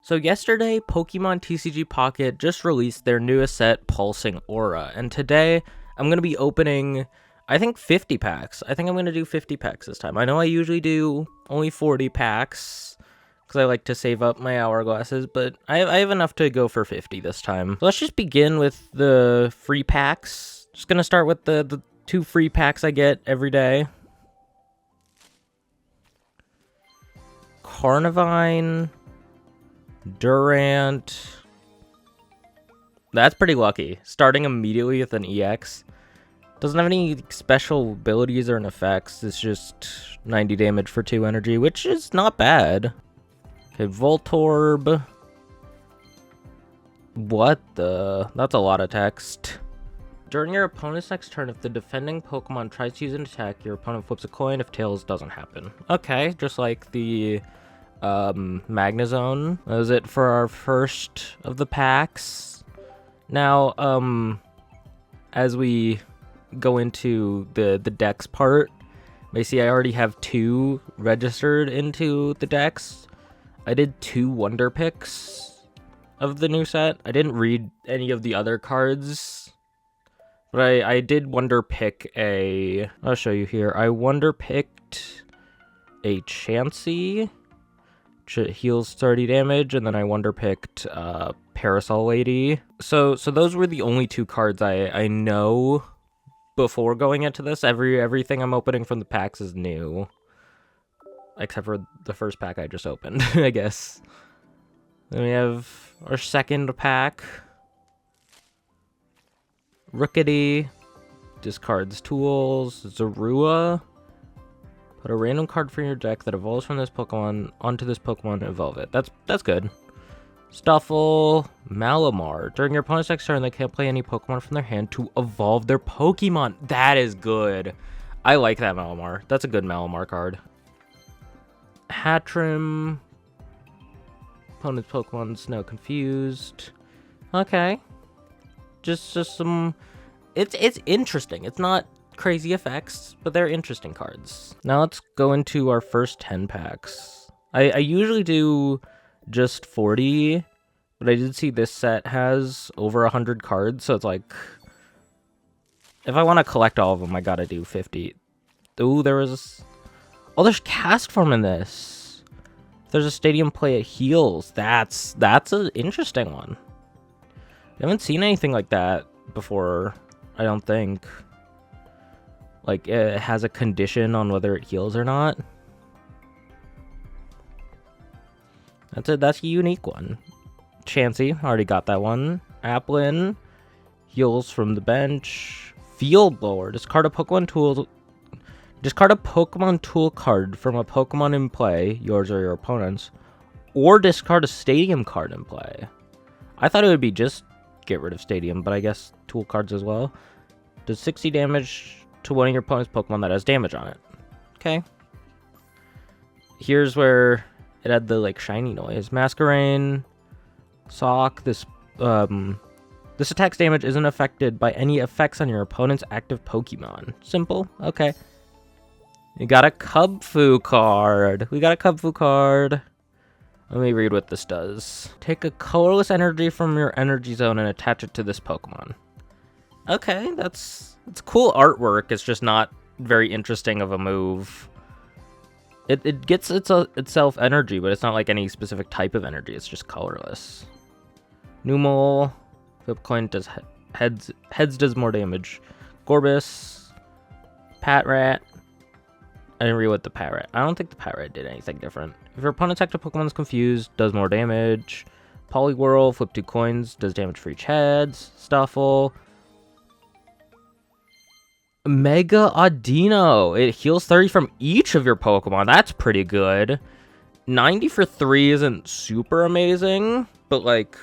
So yesterday, Pokemon TCG Pocket just released their newest set, Pulsing Aura, and today I'm going to be opening, I think, 50 packs. I think I'm going to do 50 packs this time. I know I usually do only 40 packs, because I like to save up my hourglasses, but I have enough to go for 50 this time. So let's just begin with the free packs. Just going to start with the 2 free packs I get every day. Carnivine, Durant. That's pretty lucky. Starting immediately with an EX. Doesn't have any special abilities or an effects. It's just 90 damage for 2 energy, which is not bad. Okay, Voltorb. What the? That's a lot of text. During your opponent's next turn, if the defending Pokemon tries to use an attack, your opponent flips a coin if Tails doesn't happen. Okay, just like the Magnezone. That was it for our first of the packs. Now, as we go into the dex part, you see I already have 2 registered into the dex. I did 2 Wonder Picks of the new set. I didn't read any of the other cards, but I did Wonder Pick a... I'll show you here. I Wonder Picked a Chansey, heals 30 damage, and then I Wonder Picked Parasol Lady. So those were the only 2 cards I know before going into this. Everything I'm opening from the packs is new, except for the first pack I just opened, I guess. Then we have our second pack. Rookity discards tools. Zorua. Put a random card from your deck that evolves from this Pokemon onto this Pokemon and evolve it. That's good. Stuffle, Malamar. During your opponent's next turn, they can't play any Pokemon from their hand to evolve their Pokemon. That is good. I like that Malamar. That's a good Malamar card. Hatchrim. Opponent's Pokemon's now confused. Okay. Just some... It's interesting. It's not crazy effects, but they're interesting cards. Now let's go into our first 10 packs. I usually do just 40, but I did see this set has over 100 cards, so it's like, if I want to collect all of them, I gotta do 50. Ooh, there's cast form in this. If there's a stadium play, it heals. That's an interesting one. I haven't seen anything like that before, I don't think. Like, it has a condition on whether it heals or not. That's a unique one. Chansey, already got that one. Applin, heals from the bench. Field Blower, discard a Pokemon tool card from a Pokemon in play, yours or your opponent's, or discard a Stadium card in play. I thought it would be just get rid of Stadium, but I guess tool cards as well. Does 60 damage to one of your opponent's Pokemon that has damage on it. Okay. Here's where it had the, like, shiny noise. Masquerain, Sock. This attack's damage isn't affected by any effects on your opponent's active Pokemon. Simple. Okay. You got a Kubfu card. We got a Kubfu card. Let me read what this does. Take a colorless energy from your energy zone and attach it to this Pokemon. Okay, it's cool artwork. It's just not very interesting of a move. It gets itself energy, but it's not like any specific type of energy. It's just colorless. Numel, flip coin does heads does more damage. Gorbis, Patrat. I didn't read what the Patrat. I don't think the Patrat did anything different. If your opponent's active Pokemon is confused, does more damage. Poliwhirl, flip 2 coins, does damage for each heads. Stuffle. Mega Audino. It heals 30 from each of your Pokemon. That's pretty good. 90 for 3 isn't super amazing, but like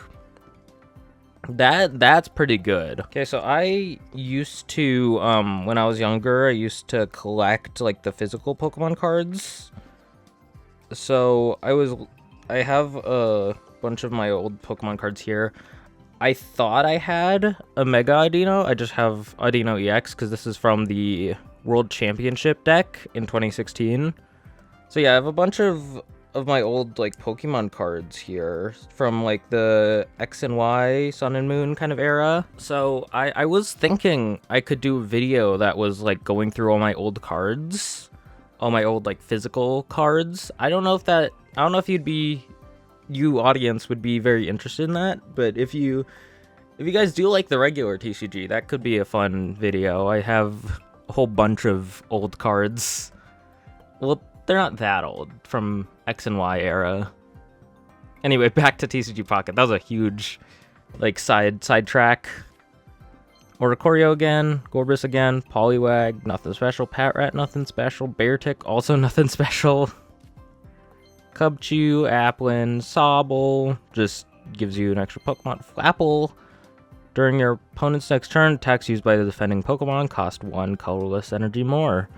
that's pretty good. Okay, so I used to when I was younger, I used to collect like the physical Pokemon cards. So I have a bunch of my old Pokemon cards here. I thought I had a Mega Audino. I just have Audino EX because this is from the World Championship deck in 2016. So yeah, I have a bunch of of my old like Pokemon cards here from like the X and Y Sun and Moon kind of era. So I was thinking I could do a video that was like going through all my old cards, all my old like physical cards. I don't know if you audience would be very interested in that, but if you guys do like the regular TCG, that could be a fun video. I have a whole bunch of old cards. Well, they're not that old, from X and Y era. Anyway, back to TCG Pocket. That was a huge, like, sidetrack. Oricorio again, Gorbis again, Poliwag, nothing special. Patrat, nothing special. Beartic, also nothing special. Cubchoo, Applin, Sobble, just gives you an extra Pokemon. Flapple, during your opponent's next turn, attacks used by the defending Pokemon cost 1 colorless energy more.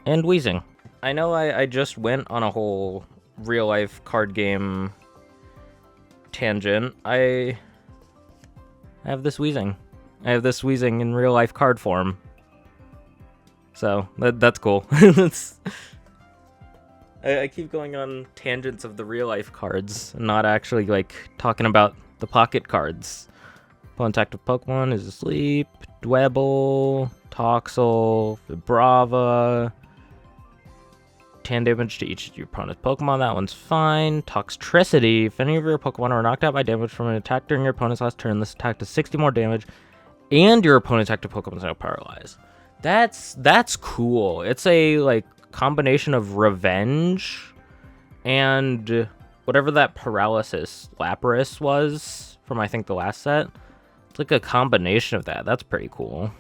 And Weezing. I know I just went on a whole real-life card game tangent. I have this Weezing. I have this Weezing in real-life card form. So, that's cool. I keep going on tangents of the real-life cards, not actually, like, talking about the pocket cards. Opponent's active Pokemon is asleep. Dwebble, Toxel, Vibrava. 10 damage to each of your opponent's Pokemon. That one's fine. Toxtricity. If any of your Pokemon are knocked out by damage from an attack during your opponent's last turn, this attack does 60 more damage, and your opponent's active Pokemon is now paralyzed. That's cool. It's a like combination of revenge and whatever that paralysis Lapras was from I think the last set. It's like a combination of that. That's pretty cool.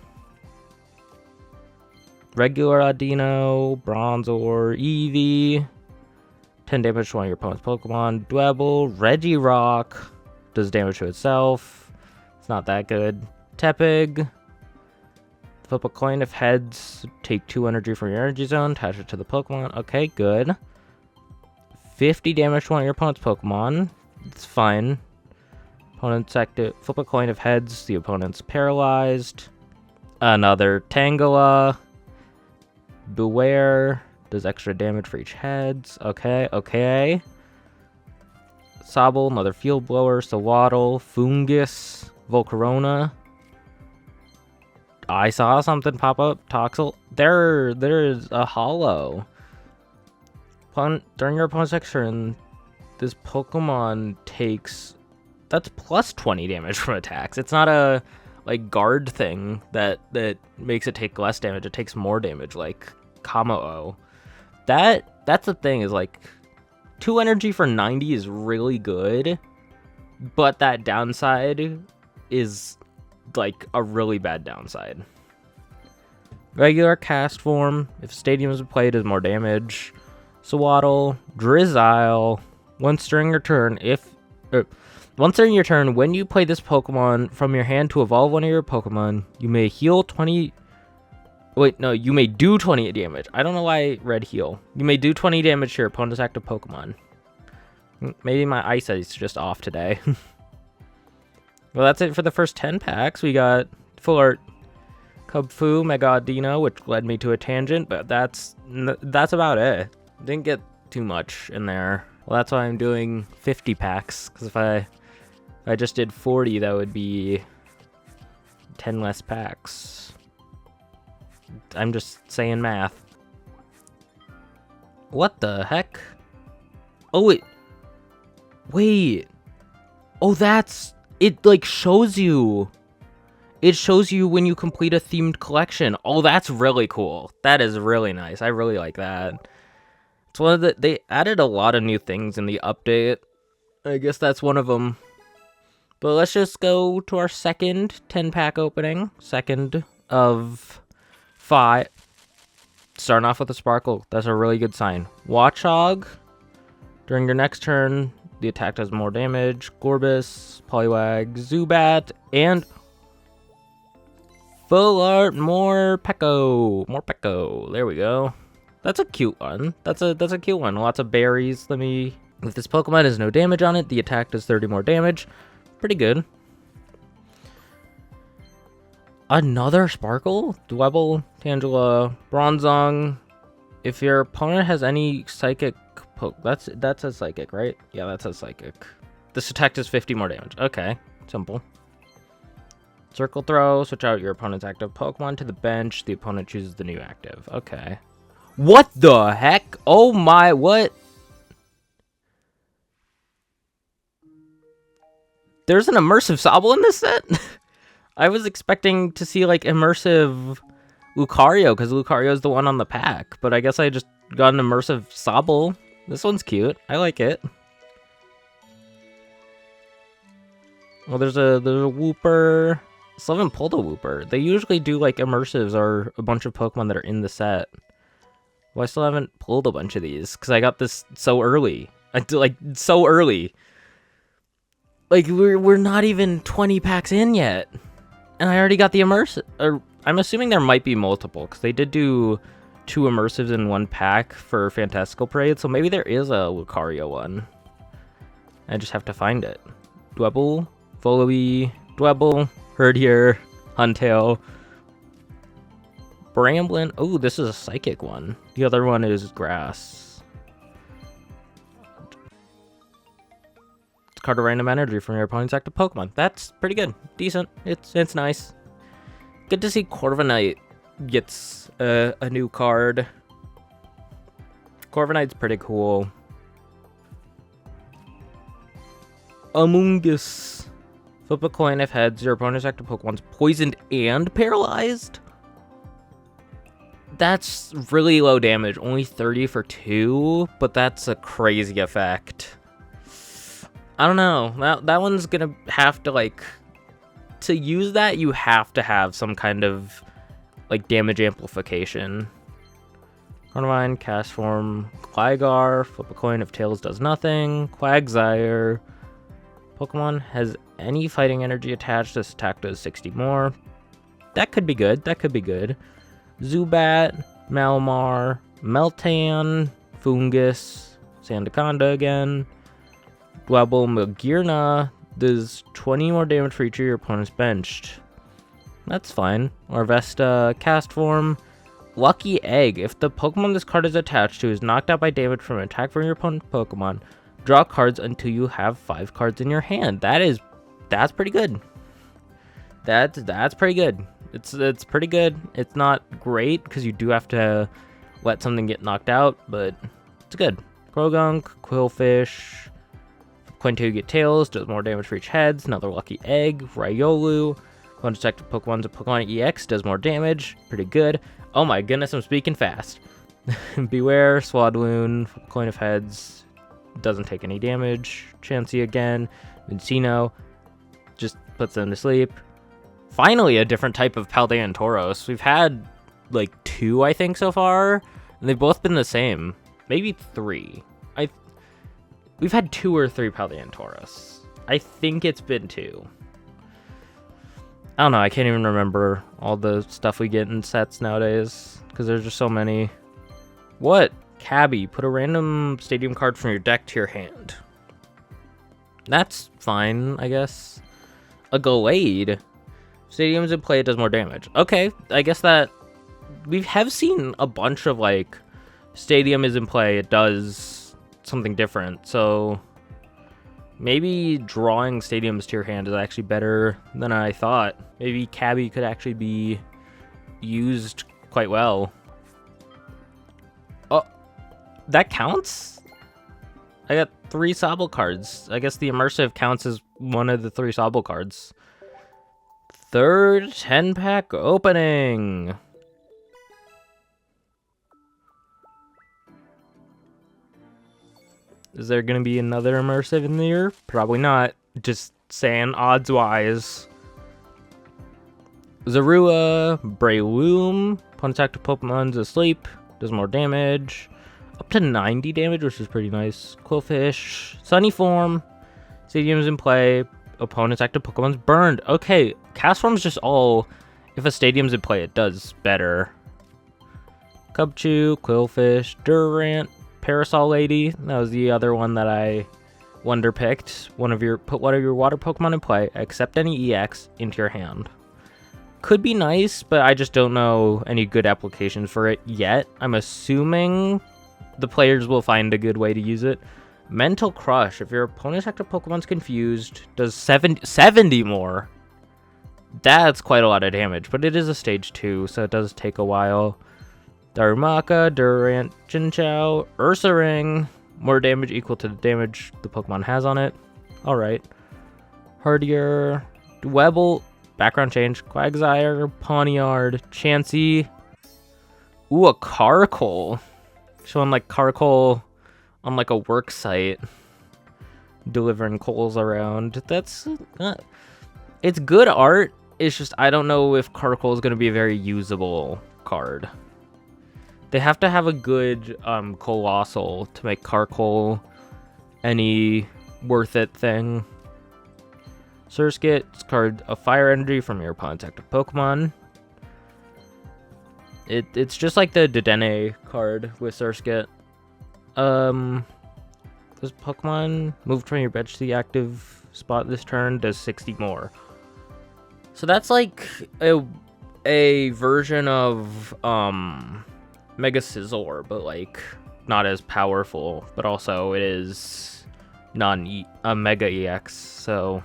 Regular Audino, Bronzor, Eevee. 10 damage to one of your opponent's Pokemon. Dwebble, Regirock. Does damage to itself. It's not that good. Tepig. Flip a coin. If heads, take 2 energy from your energy zone. Attach it to the Pokemon. Okay, good. 50 damage to one of your opponent's Pokemon. It's fine. Opponent's active. Flip a coin. If heads, the opponent's paralyzed. Another Tangela. Beware. Does extra damage for each heads. Okay. Sobble, another Field Blower. Sawaddle, Fungus, Volcarona. I saw something pop up. Toxel. There's a holo. During your opponent's next turn, this Pokemon takes... That's plus 20 damage from attacks. It's not a... like guard thing that makes it take less damage. It takes more damage, like Kamo-O. That's the thing, is like 2 energy for 90 is really good, but that downside is like a really bad downside. Regular cast form, if Stadium is played, does more damage. Sawaddle, Drizzile, once during your turn, once during your turn, when you play this Pokemon from your hand to evolve one of your Pokemon, you may heal 20... Wait, no, you may do 20 damage. I don't know why I read heal. You may do 20 damage to your opponent's active Pokemon. Maybe my eyesight's just off today. Well, that's it for the first 10 packs. We got Full Art Cubfu, Mega Audino, which led me to a tangent, but that's about it. Didn't get too much in there. Well, that's why I'm doing 50 packs, because if I just did 40, that would be 10 less packs. I'm just saying math. What the heck? Oh, wait. Oh, it like shows you. It shows you when you complete a themed collection. Oh, that's really cool. That is really nice. I really like that. It's one of they added a lot of new things in the update. I guess that's one of them. But let's just go to our second 10-pack opening. Second of 5. Starting off with a Sparkle. That's a really good sign. Watchog. During your next turn, the attack does more damage. Gorbis, Poliwag, Zubat, and Full Art, more Peko. More Peko. There we go. That's a cute one. That's a cute one. Lots of berries. If this Pokemon has no damage on it, the attack does 30 more damage. Pretty good. Another Sparkle? Dwebble, Tangela, Bronzong. If your opponent has any Psychic That's a psychic, right? Yeah, that's a psychic. This attack does 50 more damage. Okay, simple. Circle throw, switch out your opponent's active Pokemon to the bench. The opponent chooses the new active. Okay. What the heck? Oh my, what? There's an immersive Sobble in this set? I was expecting to see, like, immersive Lucario, because Lucario is the one on the pack. But I guess I just got an immersive Sobble. This one's cute. I like it. Well, there's a Wooper. Still haven't pulled a Wooper. They usually do, like, immersives or a bunch of Pokemon that are in the set. Well, I still haven't pulled a bunch of these, because I got this so early. So early. Like, we're not even 20 packs in yet. And I already got the immersive. Or, I'm assuming there might be multiple, because they did do 2 immersives in 1 pack for Fantastical Parade, so maybe there is a Lucario one. I just have to find it. Dwebble, Volibee, Dwebble, Herdier, Huntail, Bramblin. Oh, this is a psychic one. The other one is grass. Discard a random energy from your opponent's active Pokemon. That's pretty good. Decent. It's nice. Good to see Corviknight gets a new card. Corviknight's pretty cool. Amoonguss. Flip a coin if heads. Your opponent's active Pokemon's poisoned and paralyzed. That's really low damage. Only 30 for 2, but that's a crazy effect. I don't know. That one's gonna have to, like, to use that, you have to have some kind of, like, damage amplification. Carnivine, Cast Form, Gligar, flip a coin if Tails does nothing, Quagsire. Pokemon has any fighting energy attached. This attack does 60 more. That could be good. That could be good. Zubat, Malamar, Meltan, Foongus, Sandaconda again. Dwebble, Magearna does 20 more damage for each of your opponent's benched. That's fine. Orvesta, Cast Form. Lucky Egg. If the Pokemon this card is attached to is knocked out by damage from an attack from your opponent's Pokemon, draw cards until you have 5 cards in your hand. That's pretty good. That's pretty good. It's pretty good. It's not great because you do have to let something get knocked out, but it's good. Croagunk, Quillfish. Coin 2 get Tails, does more damage for each heads. Another Lucky Egg. Riolu. Opponent's active Pokemon's a Pokemon EX, does more damage. Pretty good. Oh my goodness, I'm speaking fast. Beware, Swadloon, Coin of Heads. Doesn't take any damage. Chansey again. Vincino. Just puts them to sleep. Finally, a different type of Paldean Tauros. We've had, like, 2, I think, so far. And they've both been the same. Maybe 3. We've had 2 or 3 Paldean Tauros. I think it's been 2. I don't know. I can't even remember all the stuff we get in sets nowadays. Because there's just so many. What? Cabby. Put a random stadium card from your deck to your hand. That's fine, I guess. A Gallade. Stadium's in play, it does more damage. Okay, I guess that... We have seen a bunch of, like... Stadium is in play, it does something different. So... Maybe drawing stadiums to your hand is actually better than I thought. Maybe Cabby could actually be used quite well. Oh, that counts? I got 3 Sobble cards. I guess the immersive counts as one of the 3 Sobble cards. Third 10-pack opening. Is there going to be another immersive in the year? Probably not. Just saying odds-wise. Zorua, Breloom. Opponent's active Pokemon's asleep. Does more damage. Up to 90 damage, which is pretty nice. Quillfish. Sunny Form. Stadium's in play. Opponent's active Pokemon's burned. Okay, Cast Form's just all... If a stadium's in play, it does better. Cubchoo, Quillfish, Durant. Parasol Lady, that was the other one that I wonder picked. Put one of your water Pokemon in play, accept any EX into your hand. Could be nice, but I just don't know any good applications for it yet. I'm assuming the players will find a good way to use it. Mental Crush. If your opponent's active Pokemon's confused, does 70 more. That's quite a lot of damage, but it is a stage 2, so it does take a while. Darumaka, Durant, Chinchou, Ursaring. More damage equal to the damage the Pokemon has on it. Alright. Hardier, Dwebble, background change, Quagsire, Pawniard, Chansey. Ooh, a Carkol. Showing like Carkol on like a work site. Delivering coals around. That's... it's good art. It's just, I don't know if Carkol is going to be a very usable card. They have to have a good Colossal to make Carkol any worth it thing. Surskit, discard a fire energy from your opponent's active Pokemon. It's just like the Dedenne card with Surskit. This Pokemon moved from your bench to the active spot this turn does 60 more. So that's like a version of Mega Scizor, but like not as powerful, but also it is a Mega EX, so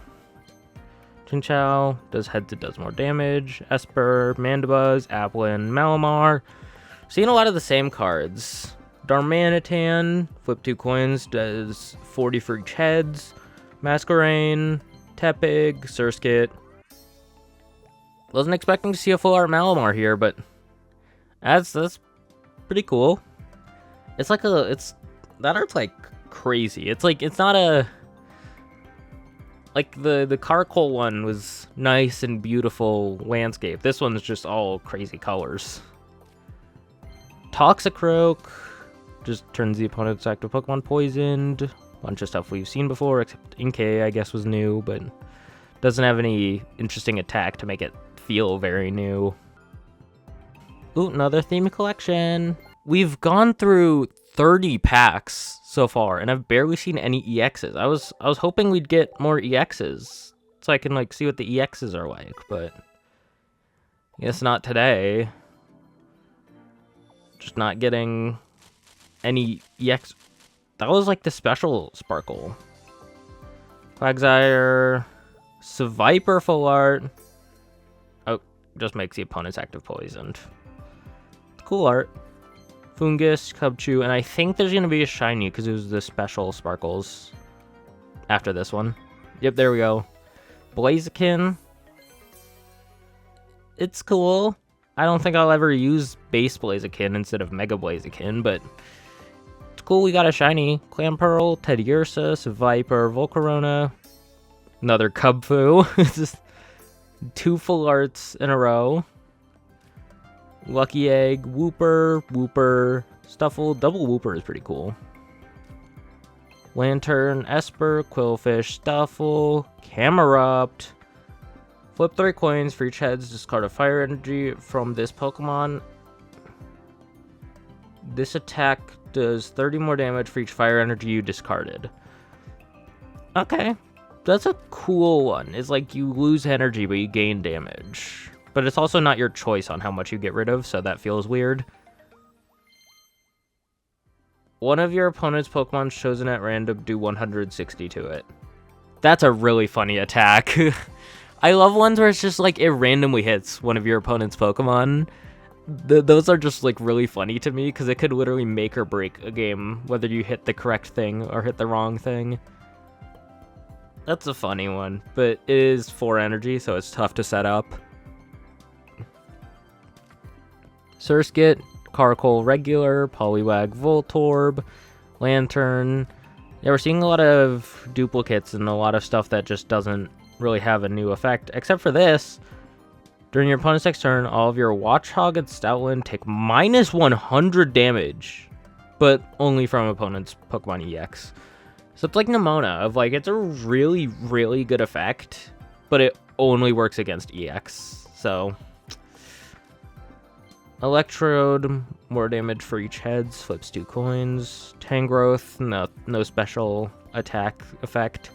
Chinchou does does more damage, Esper, Mandibuzz, Applin, Malamar. Seeing a lot of the same cards. Darmanitan, flip 2 coins, does 40 for each heads. Masquerain, Tepig, Surskit. Wasn't expecting to see a full art Malamar here, but that's pretty cool. It's like that art's like crazy. It's like, it's not a, like the Carkol one was nice and beautiful landscape. This one's just all crazy colors. Toxicroak just turns the opponent's active Pokemon poisoned. Bunch of stuff we've seen before, except Inkay, I guess, was new, but doesn't have any interesting attack to make it feel very new. Ooh, another theme collection. We've gone through 30 packs so far, and I've barely seen any EXs. I was hoping we'd get more EXs, so I can like see what the EXs are like, but I guess not today. Just not getting any EX. That was like the special Sparkle. Quagsire, Seviper full art. Oh, just makes the opponent's active poisoned. Cool art. Fungus, Cubchoo, and I think there's going to be a shiny because it was the special Sparkles after this one. Yep, there we go. Blaziken. It's cool. I don't think I'll ever use base Blaziken instead of Mega Blaziken, but it's cool we got a shiny. Clamperl, Teddiursa, Seviper, Volcarona, another Cubfu. It's just 2 full arts in a row. Lucky Egg, Wooper, Stuffle. Double Wooper is pretty cool. Lantern, Esper, Quillfish, Stuffle, Camerupt. Flip 3 coins for each heads, discard a fire energy from this Pokemon. This attack does 30 more damage for each fire energy you discarded. Okay, that's a cool one. It's like you lose energy, but you gain damage. But it's also not your choice on how much you get rid of, so that feels weird. One of your opponent's Pokemon chosen at random do 160 to it. That's a really funny attack. I love ones where it's just like it randomly hits one of your opponent's Pokemon. Those are just like really funny to me because it could literally make or break a game, whether you hit the correct thing or hit the wrong thing. That's a funny one, but it is 4 energy, so it's tough to set up. Surskit, Carkol regular, Poliwag Voltorb, Lantern. Yeah, we're seeing a lot of duplicates and a lot of stuff that just doesn't really have a new effect, except for this. During your opponent's next turn, all of your Watchog and Stoutland take minus 100 damage, but only from opponent's Pokemon EX. So it's like Nemona, of like, it's a really, really good effect, but it only works against EX, so... Electrode, more damage for each heads, flips 2 coins. Tangrowth, no special attack effect.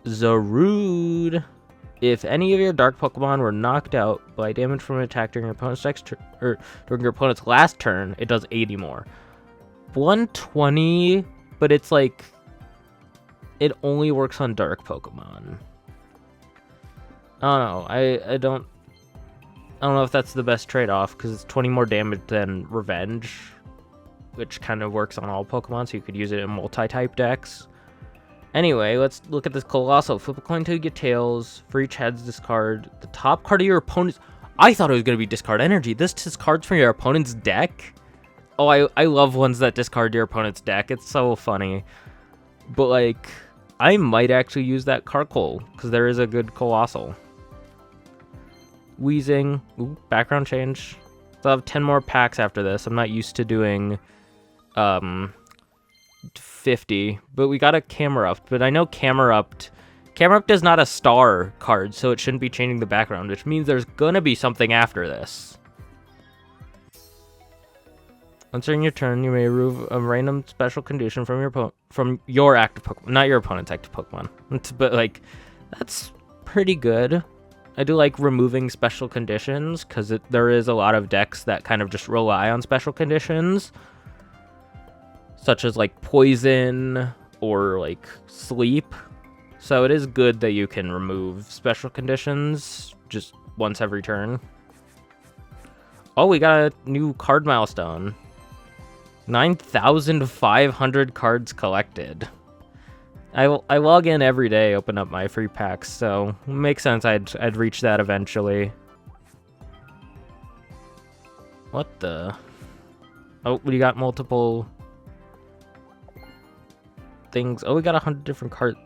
Zarude. If any of your dark Pokemon were knocked out by damage from an attack during your opponent's during your opponent's last turn, it does 80 more. 120, but it's like it only works on dark Pokemon. I don't know. I don't know if that's the best trade-off, because it's 20 more damage than Revenge, which kind of works on all Pokemon, so you could use it in multi-type decks. Anyway, let's look at this Colossal. Flip a coin to get tails. For each heads, discard the top card of your opponent's... I thought it was going to be discard energy. This discards from your opponent's deck? Oh, I love ones that discard your opponent's deck. It's so funny. But, like, I might actually use that Carkol, because there is a good Colossal. Wheezing. Ooh, background change. So I'll have 10 more packs after this. I'm not used to doing 50, but we got a Camerupt. But I know Camerupt is not a star card, so it shouldn't be changing the background, which means there's gonna be something after this. Once during your turn, you may remove a random special condition from your active Pokemon, not your opponent's active Pokemon. But like, that's pretty good. I do like removing special conditions, because there is a lot of decks that kind of just rely on special conditions, such as like poison or like sleep. So it is good that you can remove special conditions just once every turn. Oh, we got a new card milestone. 9,500 cards collected. I log in every day, open up my free packs, so it makes sense I'd reach that eventually. What the? Oh, we got multiple things. Oh, we got 100 different cards.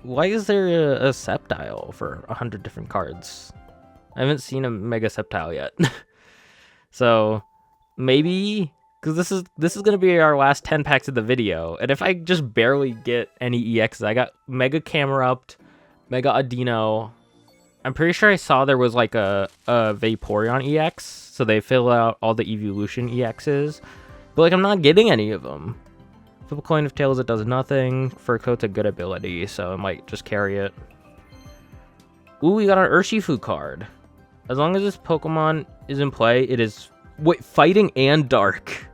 Why is there a Sceptile for 100 different cards? I haven't seen a Mega Sceptile yet. So maybe, because this is gonna be our last 10 packs of the video, and if I just barely get any EXs, I got Mega Camerupt, Mega Audino. I'm pretty sure I saw there was like a Vaporeon EX, so they fill out all the Evolution EXs, but like I'm not getting any of them. Flip a coin of tails, it does nothing. Fur Coat's a good ability, so I might just carry it. Ooh, we got an Urshifu card. As long as this Pokemon is in play, it is... Wait, fighting and dark.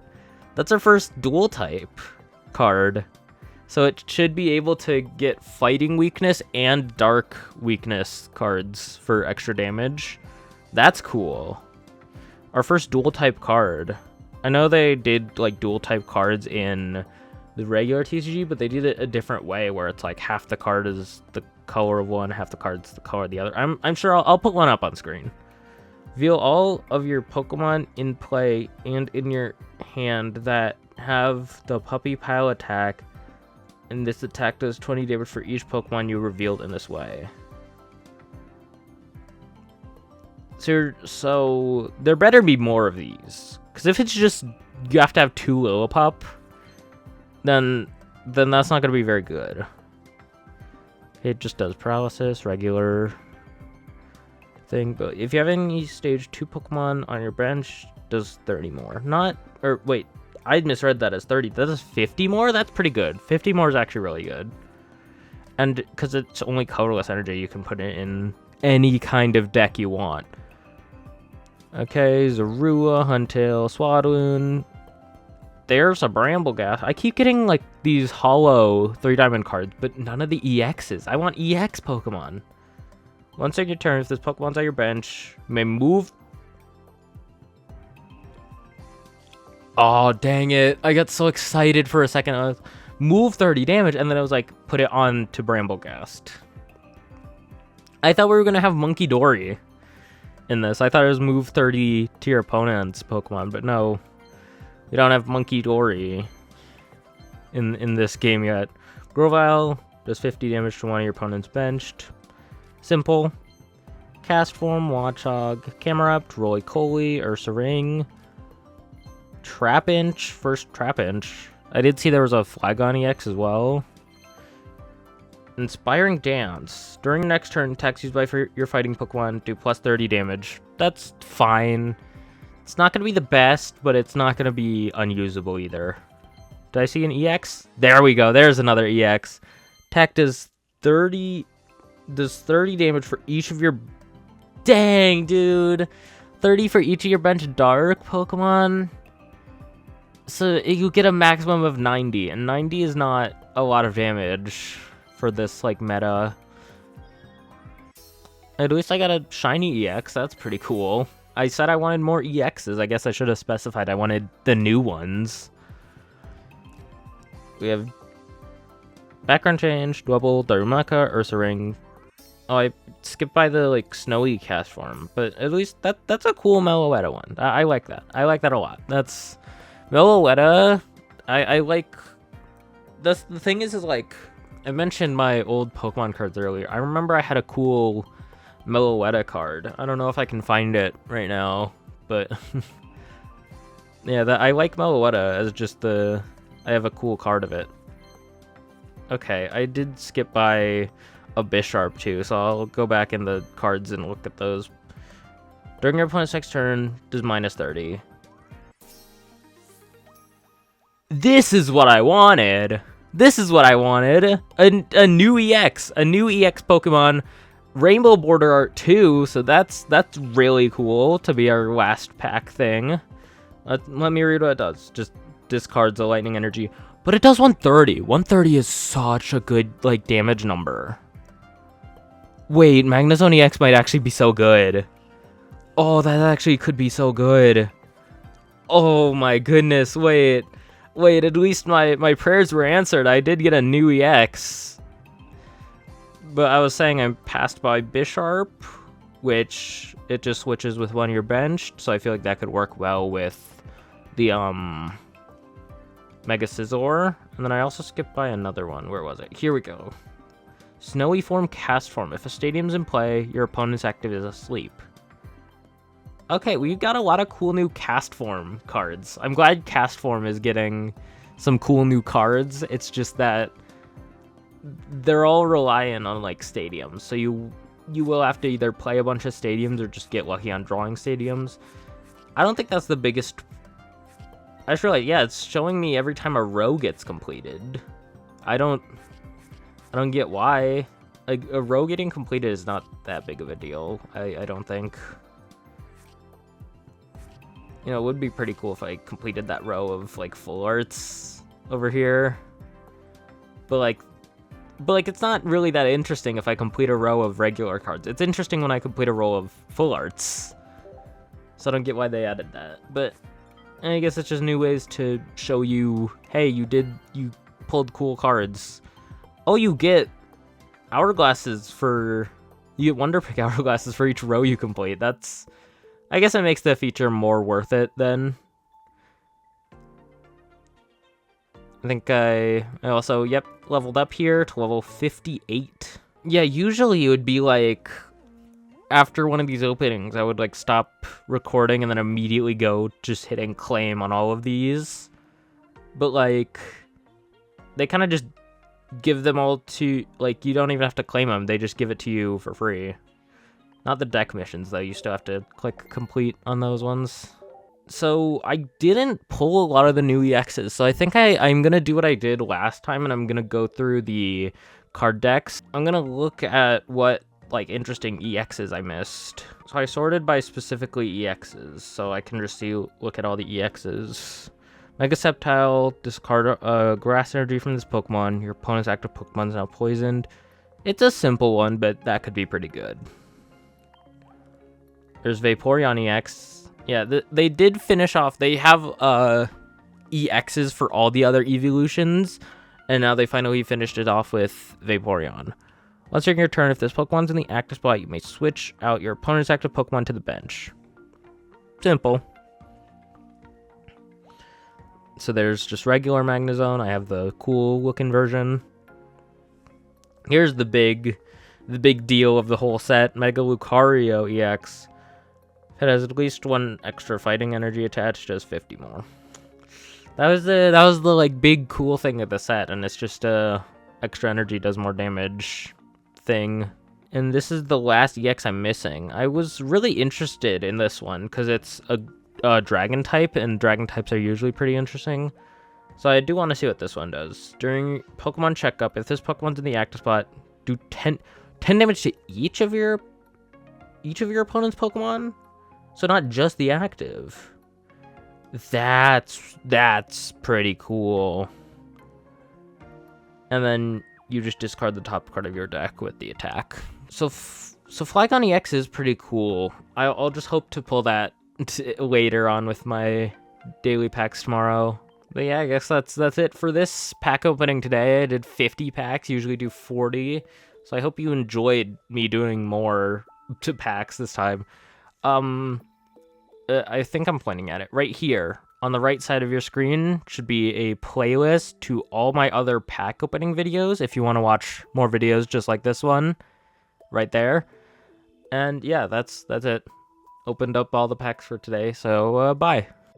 That's our first dual type card. So it should be able to get fighting weakness and dark weakness cards for extra damage. That's cool. Our first dual type card. I know they did like dual type cards in the regular TCG, but they did it a different way where it's like half the card is the color of one, half the card's the color of the other. I'm sure I'll put one up on screen. Reveal all of your Pokemon in play and in your hand that have the Puppy Pile attack, and this attack does 20 damage for each Pokemon you revealed in this way. So there better be more of these, because if it's just you have to have 2 Lillipup, then that's not going to be very good. It just does paralysis, regular thing, but if you have any stage 2 Pokemon on your bench, does 30 more. Wait, I misread that as 30. That is 50 more? That's pretty good. 50 more is actually really good. And because it's only colorless energy, you can put it in any kind of deck you want. Okay, Zorua, Huntail, Swadloon. There's a Brambleghast. I keep getting like these hollow 3-diamond cards, but none of the EXs. I want EX Pokemon. Once on your turn, if this Pokemon's on your bench, you may move. Oh, dang it. I got so excited for a second. I was move 30 damage, and then I was like, put it on to Brambleghast. I thought we were going to have Monkey Dory in this. I thought it was move 30 to your opponent's Pokemon, but no. We don't have Monkey Dory in this game yet. Grovyle does 50 damage to one of your opponent's benched. Simple. Cast Form, Watchog, Camerupt, Roly-Poly, Ursaring, Trapinch, first Trapinch. I did see there was a Flygon EX as well. Inspiring Dance. During your next turn, attacks used by your fighting Pokemon do plus 30 damage. That's fine. It's not going to be the best, but it's not going to be unusable either. Did I see an EX? There we go. There's another EX. Attack does 30 damage for each of your... Dang, dude. 30 for each of your bench dark Pokemon. So you get a maximum of 90, and 90 is not a lot of damage for this, like, meta. At least I got a shiny EX, that's pretty cool. I said I wanted more EXs, I guess I should have specified I wanted the new ones. We have background change, double, Darumaka, Ursa Ring. Oh, I skipped by the, like, snowy cast form, but at least that's a cool Meloetta one. I like that. I like that a lot. That's... Meloetta, I like... The thing is, like, I mentioned my old Pokemon cards earlier. I remember I had a cool Meloetta card. I don't know if I can find it right now, but... yeah, I like Meloetta as just the... I have a cool card of it. Okay, I did skip by a Bisharp too, so I'll go back in the cards and look at those. During your opponent's next turn, does minus 30. This is what I wanted! This is what I wanted! A new EX! A new EX Pokemon. Rainbow border art too, so that's really cool to be our last pack thing. Let me read what it does. Just discards the lightning energy. But it does 130. 130 is such a good, like, damage number. Wait, Magnezone EX might actually be so good. Oh, that actually could be so good. Oh my goodness, wait, at least my prayers were answered. I did get a new EX. But I was saying I passed by Bisharp, which it just switches with one you're benched, so I feel like that could work well with the, Mega Scizor. And then I also skipped by another one. Where was it? Here we go. Snowy form, cast form. If a stadium's in play, your opponent's active is asleep. Okay, we've got a lot of cool new cast form cards. I'm glad cast form is getting some cool new cards. It's just that they're all reliant on, like, stadiums. So you will have to either play a bunch of stadiums or just get lucky on drawing stadiums. I don't think that's the biggest... I just realized, yeah, it's showing me every time a row gets completed. I don't get why. Like, a row getting completed is not that big of a deal, I don't think. You know, it would be pretty cool if I completed that row of, like, full arts over here. But it's not really that interesting if I complete a row of regular cards. It's interesting when I complete a row of full arts. So I don't get why they added that. But I guess it's just new ways to show you, hey, you pulled cool cards. Oh, you get hourglasses for... You get Wonder Pick hourglasses for each row you complete. That's... I guess it makes the feature more worth it then. I think I also, yep, leveled up here to level 58. Yeah, usually it would be like, after one of these openings, I would, like, stop recording and then immediately go just hitting claim on all of these. But, like, they kind of just give them all to, like, you don't even have to claim them. They just give it to you for free. Not the deck missions, though. You still have to click complete on those ones. So I didn't pull a lot of the new EXs, so I think I'm going to do what I did last time, and I'm going to go through the card decks. I'm going to look at what, like, interesting EXs I missed. So I sorted by specifically EXs, so I can just look at all the EXs. Mega Sceptile, discard grass energy from this Pokemon. Your opponent's active Pokemon is now poisoned. It's a simple one, but that could be pretty good. There's Vaporeon EX. Yeah, they did finish off. They have EXs for all the other evolutions, and now they finally finished it off with Vaporeon. Once during your turn, if this Pokemon's in the active spot, you may switch out your opponent's active Pokemon to the bench. Simple. So there's just regular Magnezone. I have the cool looking version. Here's the big deal of the whole set. Mega Lucario EX. If it has at least one extra fighting energy attached, does 50 more. That was the like big cool thing of the set, and it's just extra energy does more damage thing. And this is the last EX I'm missing. I was really interested in this one because it's a dragon type, and dragon types are usually pretty interesting. So I do want to see what this one does. During Pokemon checkup, if this Pokemon's in the active spot, do 10 damage to each of your opponent's Pokemon. So not just the active. That's pretty cool. And then you just discard the top card of your deck with the attack. So Flygon EX is pretty cool. I'll just hope to pull that later on with my daily packs tomorrow. But yeah, I guess that's it for this pack opening today. I did 50 packs, usually do 40. So I hope you enjoyed me doing more to packs this time. I think I'm pointing at it right here. On the right side of your screen should be a playlist to all my other pack opening videos if you want to watch more videos just like this one right there. And yeah, that's it. Opened up all the packs for today, so bye.